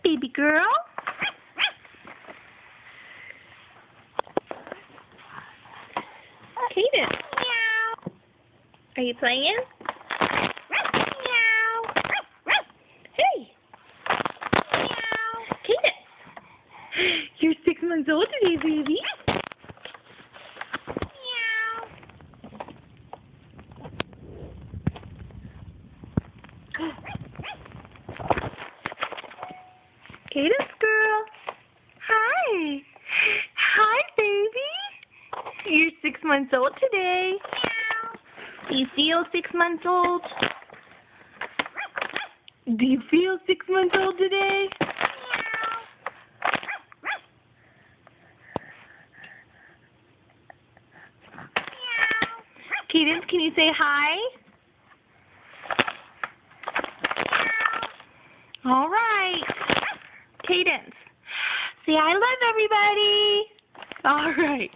baby girl. Cadence. Meow. Are you playing? Meow. Hey. Meow. Cadence. You're 6 months old today, baby. Meow. Cadence girl. Hi. Hi, baby. You're 6 months old today. Meow. Do you feel 6 months old? Do you feel 6 months old today? Cadence, can you say hi? All right. Cadence, say I love everybody. All right.